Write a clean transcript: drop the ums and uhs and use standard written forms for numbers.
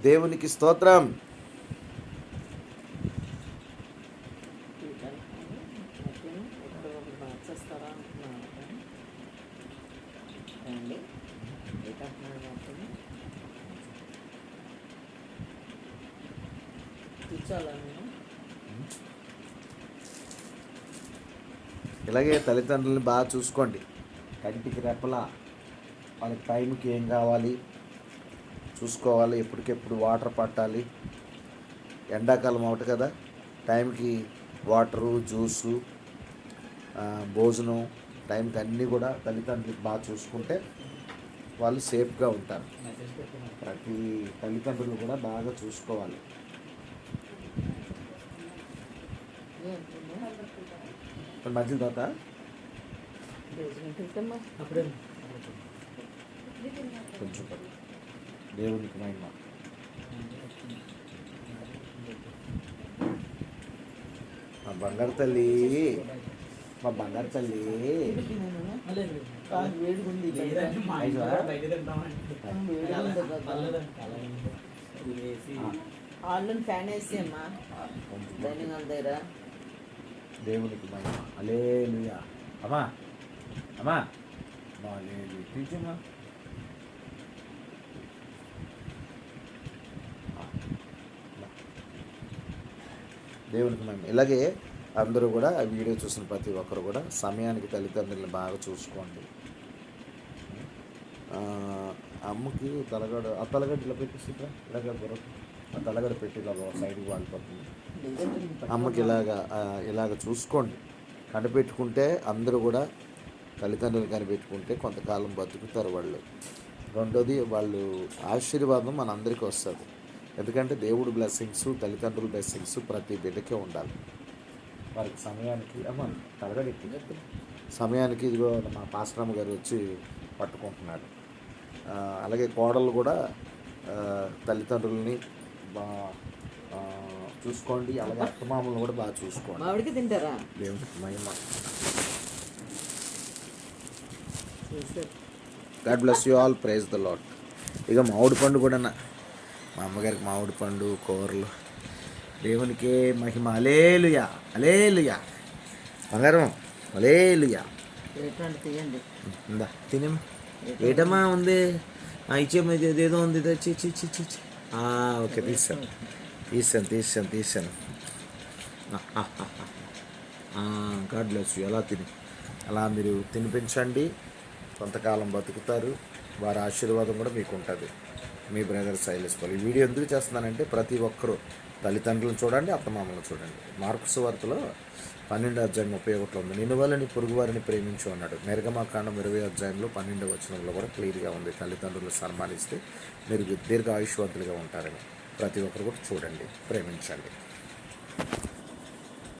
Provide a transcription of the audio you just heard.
దేవునికి స్తోత్రం. ఇలాగే తల్లిదండ్రులని బాగా చూసుకోండి. కంటికి రెప్పలా వాళ్ళకి టైంకి ఏం కావాలి చూసుకోవాలి. ఎప్పటికెప్పుడు వాటర్ పట్టాలి. ఎండాకాలం ఒకటి కదా, టైంకి వాటరు, జ్యూసు, భోజనం టైంకి అన్నీ కూడా తల్లిదండ్రులకు బాగా చూసుకుంటే వాళ్ళు సేఫ్గా ఉంటారు. ప్రతి తల్లిదండ్రులు కూడా బాగా చూసుకోవాలి. మంచిది తాత. కొంచెం దేవునికి మహిమ. మా బంగారు తల్లి, మా బంగారు తల్లి. ఫ్యాన్ వేసి అమ్మా డైనింగ్ హాల్ దగ్గర. దేవునికి మహిమ. హల్లెలూయా. అమ్మా అమ్మా తీర్చమ్మా. దేవునికి మహిమ. ఇలాగే అందరూ కూడా ఆ వీడియో చూసిన ప్రతి ఒక్కరు కూడా సమయానికి తల్లిదండ్రులను బాగా చూసుకోండి. అమ్మకి తలగడ, ఆ తలగడ్డ ఇలా పెట్టేసిరా, ఇలాగ బొరకు ఆ తలగడ పెట్టి ఇలా సైడ్కి వాడిపోతుంది. అమ్మకి ఇలాగ చూసుకోండి. కనిపెట్టుకుంటే అందరూ కూడా తల్లిదండ్రులు కనిపెట్టుకుంటే కొంతకాలం బతుకుతారు వాళ్ళు. రెండోది, వాళ్ళు ఆశీర్వాదం మనందరికీ వస్తుంది. ఎందుకంటే దేవుడు బ్లెస్సింగ్స్, తల్లిదండ్రుల బ్లెస్సింగ్స్ ప్రతి బిడ్డకే ఉండాలి. వారికి సమయానికి తలగడెక్కి సమయానికి ఇదిగో మా పాస్టరమ్మ గారు వచ్చి పట్టుకుంటున్నాడు. అలాగే కోడళ్ళు కూడా తల్లిదండ్రులని చూసుకోండి. అలాగే అత్తమామలను కూడా బాగా చూసుకోండి. తింటారా? దేవునికి మహిమ. God bless you all. Praise the lord. ఇక మామిడి పండు కూడా మా అమ్మగారికి మామిడి పండు కూరలు. దేవునికే మహిమ. హల్లెలూయా, హల్లెలూయా. బంగారం హల్లెలూయా. ఇందా తినేమా. ఏటమ్మా ఉంది ఇచ్చేమో, ఏదో ఉంది. ఓకే, తీసాను. God bless you. అలా మీరు తినిపించండి. కొంతకాలం బతుకుతారు. వారి ఆశీర్వాదం కూడా మీకు ఉంటుంది. మీ బ్రదర్ శైలేష్ పాల్. ఈ వీడియో ఎందుకు చేస్తున్నానంటే ప్రతి ఒక్కరూ తల్లిదండ్రులను చూడండి, అత్తమామలను చూడండి. మార్కు సువార్తలో 12:31 ఉంది. నిన్ను వల్ల నీ పొరుగు వారిని ప్రేమించు అన్నాడు. నిర్గమకాండం 20 12వ వచనంలో కూడా క్లియర్గా ఉంది. తల్లిదండ్రులు సన్మానిస్తే మీరు దీర్ఘ ఆయుష్వంతులుగా ఉంటారని. ప్రతి ఒక్కరు కూడా చూడండి, ప్రేమించండి.